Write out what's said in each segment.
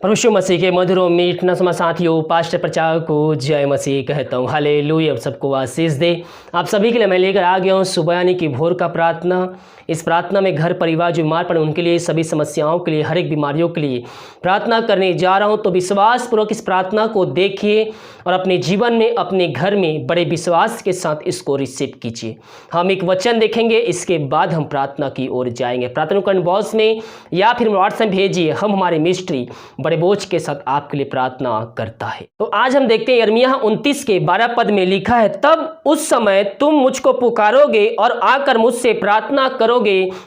परमेश्वर मसीह के मधुर और मीठ नस्मा साथियों, पास्टर प्रचारक को जय मसीह कहता हूँ। हालेलुया। अब सबको आशीष दे। आप सभी के लिए मैं लेकर आ गया हूँ सुबह यानी कि भोर का प्रार्थना। इस प्रार्थना में घर परिवार जो बीमार पड़े उनके लिए, सभी समस्याओं के लिए, हर एक बीमारियों के लिए प्रार्थना करने जा रहा हूँ। तो विश्वासपूर्वक इस प्रार्थना को देखिए और अपने जीवन में, अपने घर में बड़े विश्वास के साथ इसको रिसीव कीजिए। हम एक वचन देखेंगे, इसके बाद हम प्रार्थना की ओर जाएंगे। प्रार्थना करने बॉक्स में या फिर व्हाट्सएप भेजिए। हम हमारे मिस्ट्री बड़े बोझ के साथ आपके लिए प्रार्थना करता है। तो आज हम देखते हैं यिर्मयाह 29 के 12 पद में लिखा है, तब उस समय तुम मुझको पुकारोगे और आकर मुझसे प्रार्थना करोगे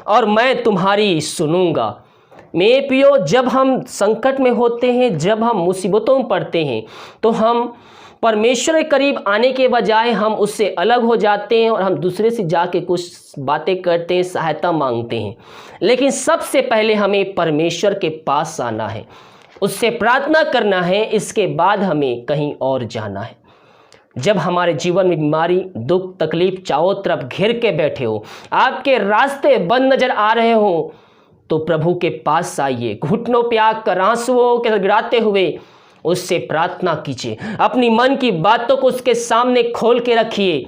और मैं तुम्हारी सुनूंगा। मेरे प्रियो, जब हम संकट में होते हैं, जब हम मुसीबतों में पड़ते हैं, तो हम परमेश्वर के करीब आने के बजाय हम उससे अलग हो जाते हैं और हम दूसरे से जाके कुछ बातें करते हैं, सहायता मांगते हैं। लेकिन सबसे पहले हमें परमेश्वर के पास आना है, उससे प्रार्थना करना है, इसके बाद हमें कहीं और जाना है। जब हमारे जीवन में बीमारी, दुख, तकलीफ चारों तरफ घेर के बैठे हो, आपके रास्ते बंद नजर आ रहे हो, तो प्रभु के पास आइए। घुटनों पे आकर आंसुओं के गिराते हुए उससे प्रार्थना कीजिए। अपनी मन की बातों को उसके सामने खोल के रखिए।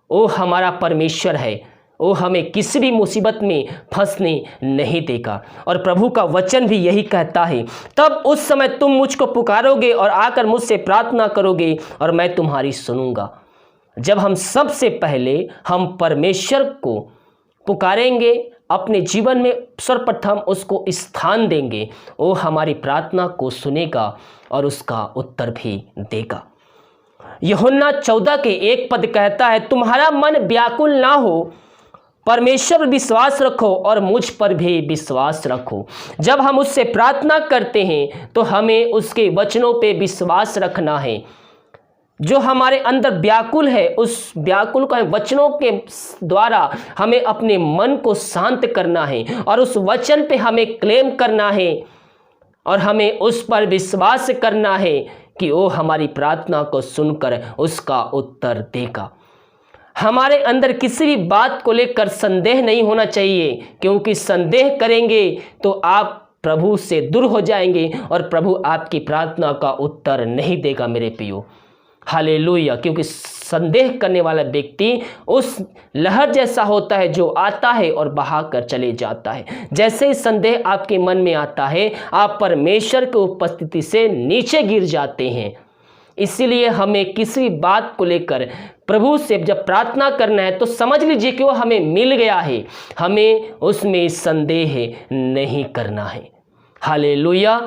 वो हमारा परमेश्वर है, वो हमें किसी भी मुसीबत में फंसने नहीं देगा। और प्रभु का वचन भी यही कहता है, तब उस समय तुम मुझको पुकारोगे और आकर मुझसे प्रार्थना करोगे और मैं तुम्हारी सुनूंगा। जब हम सबसे पहले हम परमेश्वर को पुकारेंगे, अपने जीवन में सर्वप्रथम उसको स्थान देंगे, वो हमारी प्रार्थना को सुनेगा और उसका उत्तर भी देगा। यूहन्ना 14 के 1 पद कहता है, तुम्हारा मन व्याकुल ना हो, परमेश्वर पर विश्वास रखो और मुझ पर भी विश्वास रखो। जब हम उससे प्रार्थना करते हैं तो हमें उसके वचनों पे विश्वास रखना है। जो हमारे अंदर व्याकुल है, उस व्याकुल को वचनों के द्वारा हमें अपने मन को शांत करना है और उस वचन पे हमें क्लेम करना है और हमें उस पर विश्वास करना है कि वो हमारी प्रार्थना को सुनकर उसका उत्तर देगा। हमारे अंदर किसी भी बात को लेकर संदेह नहीं होना चाहिए, क्योंकि संदेह करेंगे तो आप प्रभु से दूर हो जाएंगे और प्रभु आपकी प्रार्थना का उत्तर नहीं देगा मेरे प्रियो। हालेलुया। क्योंकि संदेह करने वाला व्यक्ति उस लहर जैसा होता है जो आता है और बहा कर चले जाता है। जैसे ही संदेह आपके मन में आता है, आप परमेश्वर की उपस्थिति से नीचे गिर जाते हैं। इसीलिए हमें किसी बात को लेकर प्रभु से जब प्रार्थना करना है तो समझ लीजिए कि वो हमें मिल गया है, हमें उसमें संदेह नहीं करना है। हालेलुया।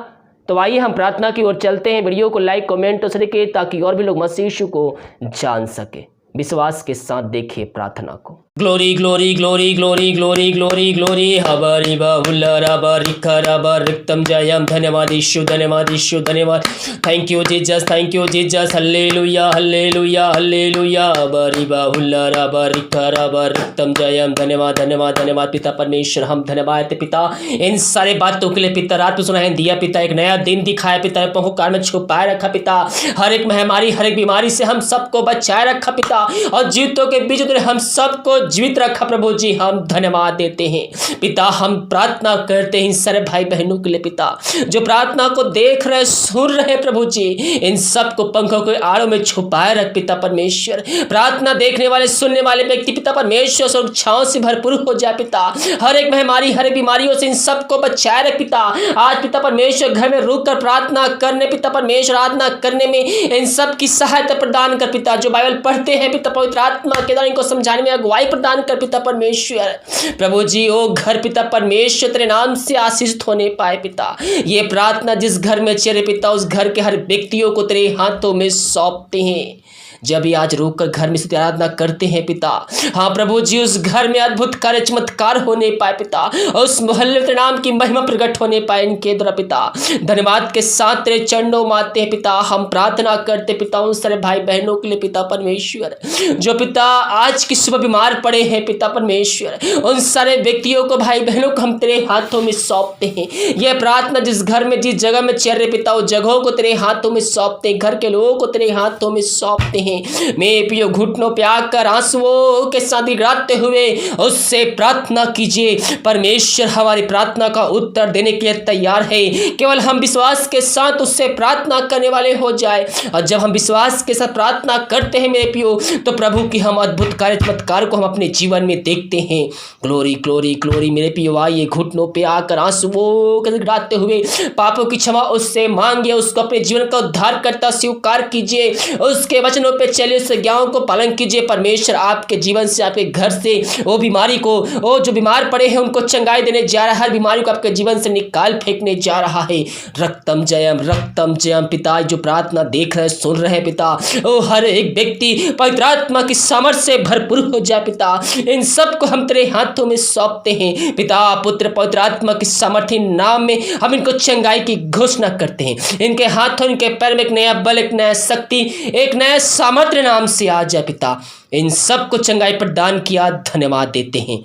तो आइए हम प्रार्थना की ओर चलते हैं। वीडियो को लाइक, कमेंट और शेयर करिए ताकि और भी लोग मसीह यीशु को जान सके। विश्वास के साथ देखिए प्रार्थना को। Glory glory glory glory glory glory glory हबरी बहुलरबरी खरबरिक्तम जयम। धन्यवाद यीशु, धन्यवाद यीशु, धन्यवाद। Thank you Jesus, thank you Jesus. Hallelujah hallelujah hallelujah. हबरी बहुलरबरी खरबरिक्तम जयम। धन्यवाद धन्यवाद धन्यवाद पिता परमेश्वर, हम धन्यवाद देते पिता इन सारे बातों के लिए। पिता रात को सुना है दिया पिता, एक नया दिन दिखाया पिता, पहुँच में छुपाए रखा पिता। हर एक महामारी, हर एक बीमारी से हम सबको बचाए रखा पिता, और जीवितों के बीच हम सबको जीवित रखा प्रभु जी। हम धन्यवाद देते हैं पिता। हम प्रार्थना करते हैं इन सारे भाई बहनों के लिए पिता, जो प्रार्थना को देख रहे, सुन रहे प्रभु जी। इन सबको पंखों के आड़ों में छुपाए रख पिता परमेश्वर। प्रार्थना देखने वाले, सुनने वाले व्यक्ति पिता परमेश्वर सुरक्षाओं से भरपूर हो जाए पिता। हर एक महामारी, हर एक बीमारियों से इन सबको बचाए रख पिता। आज पिता परमेश्वर घर में रुक कर प्रार्थना करने पिता परमेश्वर, आराधना करने में इन सब की सहायता प्रदान कर पिता। जो बाइबल पढ़ते हैं पिता, पवित्र आत्मा के द्वारा इनको समझाने में अगुवाई प्रदान कर पिता परमेश्वर। प्रभु जी ओ घर पिता परमेश्वर तेरे नाम से आशीषित होने पाए पिता। ये प्रार्थना जिस घर में चले पिता, उस घर के हर व्यक्तियों को तेरे हाथों में सौंपते हैं। जब भी आज रोक कर घर में से आराधना करते हैं पिता, हाँ प्रभु जी, उस घर में अद्भुत कार्य चमत्कार होने पाए पिता, उस मोहल्ले तेरे नाम की महिमा प्रकट होने पाए इनके द्वारा पिता। धन्यवाद के साथ तेरे चरणों में आते हैं पिता। हम प्रार्थना करते पिता उन सारे भाई बहनों के लिए पिता परमेश्वर, जो पिता आज की सुबह बीमार पड़े हैं पिता परमेश्वर। उन सारे व्यक्तियों को, भाई बहनों को हम तेरे हाथों में सौंपते हैं। यह प्रार्थना जिस घर में, जिस जगह में चल रहे पिता, उस जगहों को तेरे हाथों में सौंपते हैं, घर के लोगों को तेरे हाथों में सौंपते हैं हैं। मेरे पियो घुटनों पे आकर आंसुओं के साथ गिड़गिड़ाते हुए उससे प्रार्थना कीजिए। परमेश्वर हमारी प्रार्थना का उत्तर देने के लिए तैयार है। केवल हम विश्वास के साथ उससे प्रार्थना करने वाले हो जाए। और जब हम विश्वास के साथ प्रार्थना करते हैं मेरे पियो, तो प्रभु की हम अद्भुत कार्य चमत्कार को हम अपने जीवन में देखते हैं। ग्लोरी ग्लोरी ग्लोरी मेरे पियो, आइए घुटनों पे आकर आंसुओं के गिड़गिड़ाते हुए पापों की क्षमा उससे मांगिए, उसको अपने जीवन का उद्धार करता स्वीकार कीजिए, उसके वचनों पे चलिए, उसके ज्ञानों को पालन कीजिए। परमेश्वर आपके जीवन से, आपके घर से वो बीमारी को, वो जो बीमार पड़े हैं उनको चंगाई देने जा रहा है, हर बीमारी को आपके जीवन से निकाल फेंकने जा रहा है। रक्तम जयम पिता, जो प्रार्थना देख रहे सुन रहे हैं पिता, ओ हर एक व्यक्ति पवित्र आत्मा की सामर्थ से भरपूर हो जाए पिता। इन सब को हम तेरे हाथों में सौंपते हैं पिता। पुत्र पवित्र आत्मा की सामर्थ्य नाम में हम इनको चंगाई की घोषणा करते हैं। इनके हाथों, इनके पैर में एक नया बल, एक नया शक्ति, एक नया सामर्थ्य नाम से आ जाए पिता। इन सब को चंगाई प्रदान किया, धन्यवाद देते हैं।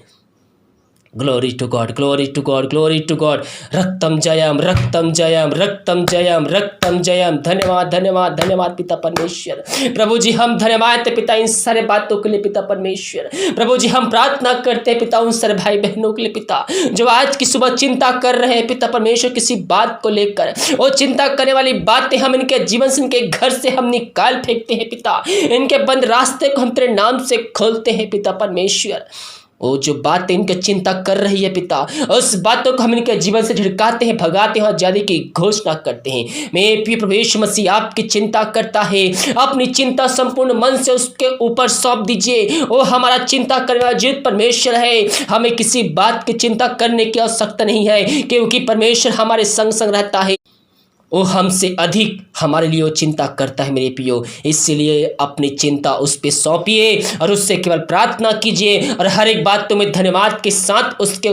Glory to God, glory to God, glory to God. रक्तम जयम, रक्तम जयम, रक्तम जयम, रक्तम जयम। धन्यवाद धन्यवाद धन्यवाद पिता परमेश्वर। प्रभु जी हम धन्यवाद देते पिता इन सारे बातों के लिए पिता परमेश्वर। प्रभु जी हम प्रार्थना करते हैं पिता उन सारे भाई बहनों के लिए पिता, जो आज की सुबह चिंता कर रहे हैं पिता परमेश्वर किसी बात को लेकर। वो चिंता करने वाली बातें हम इनके जीवन से, इनके घर से हम निकाल फेंकते हैं पिता। इनके बंद रास्ते को हम तेरे नाम से खोलते हैं पिता परमेश्वर। वो जो बातें इनके चिंता कर रही है पिता, उस बातों को हम इनके जीवन से झिड़काते हैं, भगाते हैं और आजादी की घोषणा करते हैं। मेरे प्रिय प्रभु यीशु मसीह आपकी चिंता करता है, अपनी चिंता संपूर्ण मन से उसके ऊपर सौंप दीजिए। वो हमारा चिंता करने वाला जीवित परमेश्वर है। हमें किसी बात की चिंता करने की आवश्यकता नहीं है, क्योंकि परमेश्वर हमारे संग संग रहता है। वो हमसे अधिक हमारे लिए वो चिंता करता है मेरे पियो। इसलिए अपनी चिंता उस पर सौंपिए और उससे केवल प्रार्थना कीजिए, और हर एक बात में धन्यवाद के साथ उसके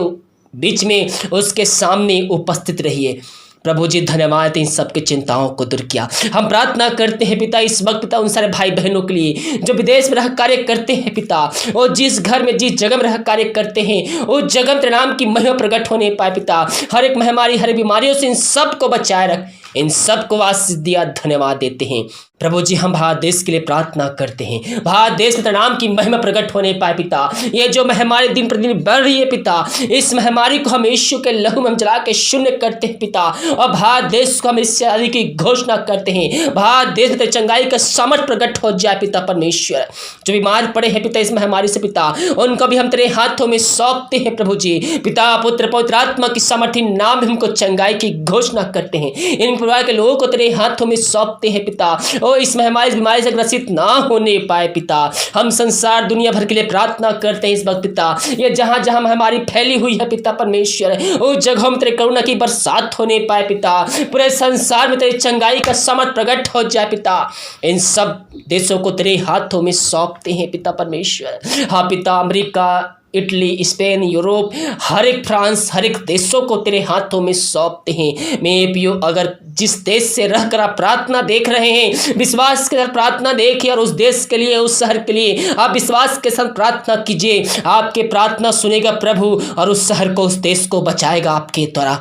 बीच में, उसके सामने उपस्थित रहिए। प्रभु जी धन्यवाद इन सबके चिंताओं को दूर किया। हम प्रार्थना करते हैं पिता इस वक्त पिता उन सारे भाई बहनों के लिए जो विदेश में रह कार्य करते हैं पिता। वो जिस घर में, जिस जगह में रह कार्य करते हैं, उस जगह तेरे नाम की महिमा प्रकट होने पाए पिता। हर एक महामारी, हर बीमारियों से इन सब को बचाए रख, इन सब को आशीष दिया, धन्यवाद देते हैं। प्रभु जी हम भारत देश के लिए प्रार्थना करते हैं, भारत देश में तेरे नाम की महिमा प्रकट होने पाए पिता। ये जो महामारी दिन प्रतिदिन बढ़ रही है पिता, इस महामारी को हम यीशु के लहू में हम जला के शून्य करते हैं पिता, और भारत देश को हम इससे आदि की घोषणा करते हैं। भारत देश में तेरी चंगाई का सामर्थ प्रकट हो जाए पिता परमेश्वर। जो बीमार पड़े हैं पिता इस महामारी से पिता, उनको भी हम तेरे हाथों में सौंपते हैं प्रभु जी। पिता पुत्र पवित्र आत्मा की सामर्थ्य नाम में हमको चंगाई की घोषणा करते हैं। इन परिवार के लोगों को तेरे हाथों में सौंपते हैं पिता। इस महामारी, इस बीमारी से ग्रसित ना होने पाए पिता। हम संसार दुनिया भर के लिए प्रार्थना करते हैं इस वक्त पिता। ये जहां जहां महामारी फैली हुई है पिता परमेश्वर, उस जगहों में तेरे करुणा की बरसात होने पाए पिता। पूरे संसार में तेरी चंगाई का सामर्थ प्रकट हो जाए पिता। इन सब देशों को तेरे हाथों में सौंपते हैं पिता परमेश्वर। हाँ पिता, अमेरिका, इटली, स्पेन, यूरोप, हर एक फ्रांस, हर एक देशों को तेरे हाथों में सौंपते हैं। मेरे पियो, अगर जिस देश से रहकर आप प्रार्थना देख रहे हैं, विश्वास के साथ प्रार्थना देखिए, और उस देश के लिए, उस शहर के लिए आप विश्वास के साथ प्रार्थना कीजिए। आपके प्रार्थना सुनेगा प्रभु, और उस शहर को, उस देश को बचाएगा आपके द्वारा।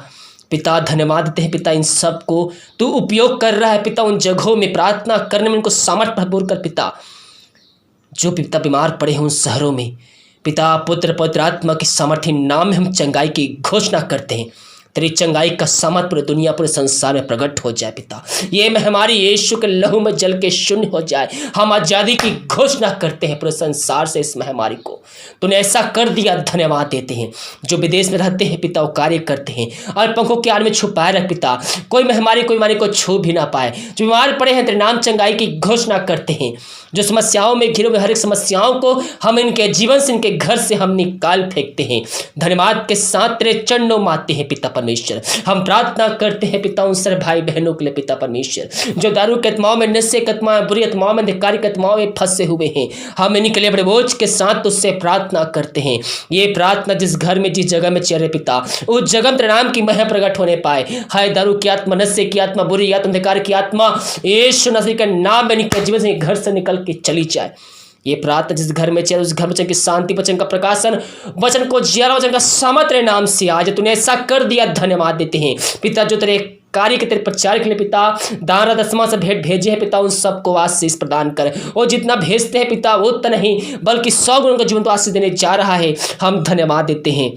पिता धन्यवाद देते हैं पिता, इन सब को तू उपयोग कर रहा है पिता। उन जगहों में प्रार्थना करने में उनको सामर्थ भरपूर कर पिता। जो पिता बीमार पड़े हैं उन शहरों में पिता पुत्र पवित्र आत्मा की सामर्थ्य नाम में हम चंगाई की घोषणा करते हैं। तेरी चंगाई का सामर्थ पूरी दुनिया, पूरे संसार में प्रकट हो जाए पिता। ये महामारी यीशु के लहू में जल के शून्य हो जाए। हम आज़ादी की घोषणा करते हैं पूरे संसार से इस महामारी को। तूने ऐसा कर दिया, धन्यवाद देते हैं। जो विदेश में रहते हैं पिता, वो कार्य करते हैं और पंखों के आड़ में छुपाए रख पिता, कोई महामारी, कोई बीमारी को छू भी ना पाए। जो बीमार पड़े हैं तेरे नाम चंगाई की घोषणा करते हैं। जो समस्याओं में घिरे हुए हर एक समस्याओं को हम इनके जीवन से, इनके घर से हम निकाल फेंकते हैं। धन्यवाद के साथ तेरे चरणों में आते हैं पिता परमेश्वर। हम प्रार्थना करते हैं पिता उन सारे भाई बहनों के लिए पिता परमेश्वर, जो दारू के आत्माओं में, नशे के आत्माओं, बुरी आत्माओं में, धिक्कारी आत्माओं में फंसे हुए हैं। हम इन्हीं के लिए बड़े बोझ के साथ उससे प्रार्थना करते हैं। ये प्रार्थना जिस घर में, जिस जगह में चेहरे पिता, उस जगह में तेरे नाम की महिमा प्रकट होने पाए। हाय दारू की आत्मा, नशे की आत्मा, बुरी आत्मा, धिक्कार की आत्मा, यीशु मसीह के नाम में निकल जीवन से, घर से निकल के चली जाए। ये प्रार्थना जिस घर में चले, उस घर वचन की शांति, वचन का प्रकाशन, वचन को जिया, वचन का सामर्थ तेरे नाम से आज तूने ऐसा कर दिया, धन्यवाद देते हैं पिता। जो तेरे कार्य के तेरे प्रचार के लिए पिता दाना दसवां से भेंट भेजे हैं पिता, उन सबको आशीष प्रदान कर। वो जितना भेजते हैं पिता वो उतना नहीं बल्कि 100 गुणों का जीवन तो आशीष देने जा रहा है। हम धन्यवाद देते हैं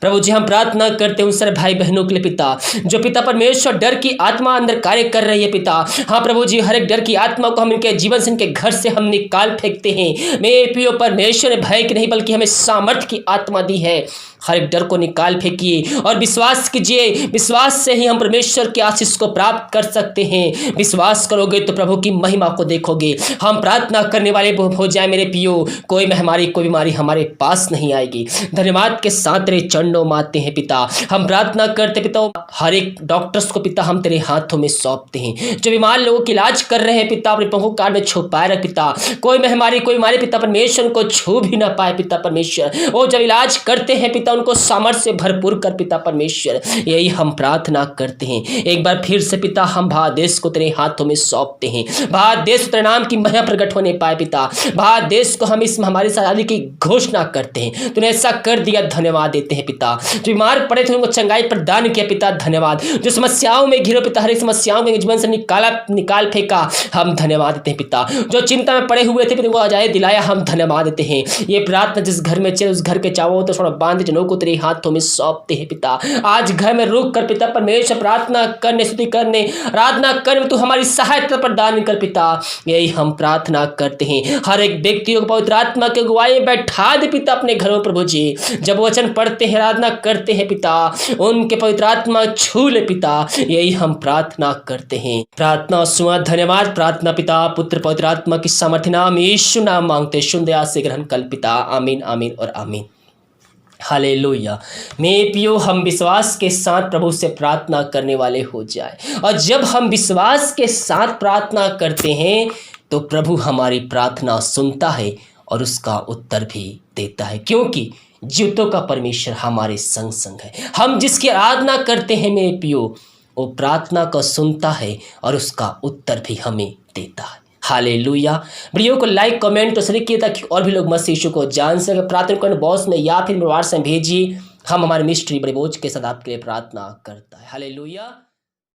प्रभु जी। हम प्रार्थना करते हैं उन सारे भाई बहनों के लिए पिता, जो पिता परमेश्वर डर की आत्मा अंदर कार्य कर रही है पिता। हाँ प्रभु जी, हर एक डर की आत्मा को हम इनके जीवन से, इनके घर से हम निकाल फेंकते हैं। मेरे प्रियो, परमेश्वर ने भय की नहीं बल्कि हमें सामर्थ्य की आत्मा दी है। हर एक डर को निकाल फेंकिए और विश्वास कीजिए। विश्वास से ही हम परमेश्वर के आशीष को प्राप्त कर सकते हैं। विश्वास करोगे तो प्रभु की महिमा को देखोगे। हम प्रार्थना करने वाले हो जाए मेरे पियो, कोई महामारी कोई बीमारी हमारे पास नहीं आएगी। धन्यवाद के साथ तेरे चरणों में आते हैं पिता। हम प्रार्थना करते पिता, हर एक डॉक्टर्स को पिता हम तेरे हाथों में सौंपते हैं। जो बीमार लोगों की इलाज कर रहे हैं पिता, अपने पंखों काट में छुपाए रख पिता। कोई महामारी कोई बीमारी पिता परमेश्वर को छू भी ना पाए पिता परमेश्वर। वो जब इलाज करते हैं पिता उनको सामर्थ्य से भरपूर कर पिता परमेश्वर। यही हम प्रार्थना करते हैं। एक बार फिर से पिता हम भारत देश को तेरे हाथों में सौंपते हैं। भारत देश तेरे नाम की महिमा प्रकट होने पाए पिता। भारत देश को हम इस महामारी से आजादी की घोषणा करते हैं। तूने ऐसा कर दिया, धन्यवाद देते हैं पिता। जो बीमार पड़े थे उनको चंगाई प्रदान किया पिता, धन्यवाद। जो समस्याओं में घिरो पिता, हर एक समस्याओं को जीवन से निकाल फेंका, हम धन्यवाद देते हैं पिता। जो चिंता में पड़े हुए थे उनको आजादी दिलाया, हम धन्यवाद देते हैं। ये प्रार्थना जिस घर में चले उस घर के चावों तो थोड़ा बांध जनों को तेरे हाथों में सौंपते हैं पिता। आज घर में रुक कर पिता परमेश्वर प्रार्थना करने, स्तुति करने, आराधना करने तू हमारी सहायता प्रदान कर पिता। यही हम प्रार्थना करते हैं। हर एक व्यक्ति को पवित्र आत्मा के अगुवाई में बैठा दे पिता अपने घरों प्रभु जी। जब वचन पढ़ते हैं, आराधना करते हैं पिता, उनके पवित्र आत्मा छू ले पिता। यही हम प्रार्थना करते हैं। प्रार्थना सुना, धन्यवाद। प्रार्थना पिता पुत्र पवित्र आत्मा की सामर्थ्य नाम यीशु नाम मांगते, शुद्ध दया से ग्रहण कर पिता। आमीन आमीन और आमीन। हालेलुया। मेरे पियो, हम विश्वास के साथ प्रभु से प्रार्थना करने वाले हो जाए, और जब हम विश्वास के साथ प्रार्थना करते हैं तो प्रभु हमारी प्रार्थना सुनता है और उसका उत्तर भी देता है, क्योंकि जीवितों का परमेश्वर हमारे संग संग है। हम जिसकी आराधना करते हैं मेरे पियो, वो प्रार्थना को सुनता है और उसका उत्तर भी हमें देता है। हालेलुया। वीडियो को लाइक कमेंट और शेयर किए ताकि और भी लोग मसीह यीशु को जान सके। प्रार्थना करने बॉक्स में या फिर व्हाट्सएप भेजिए। हम हमारे मिस्ट्री बड़े बोझ के साथ आपके लिए प्रार्थना करता है। हालेलुया।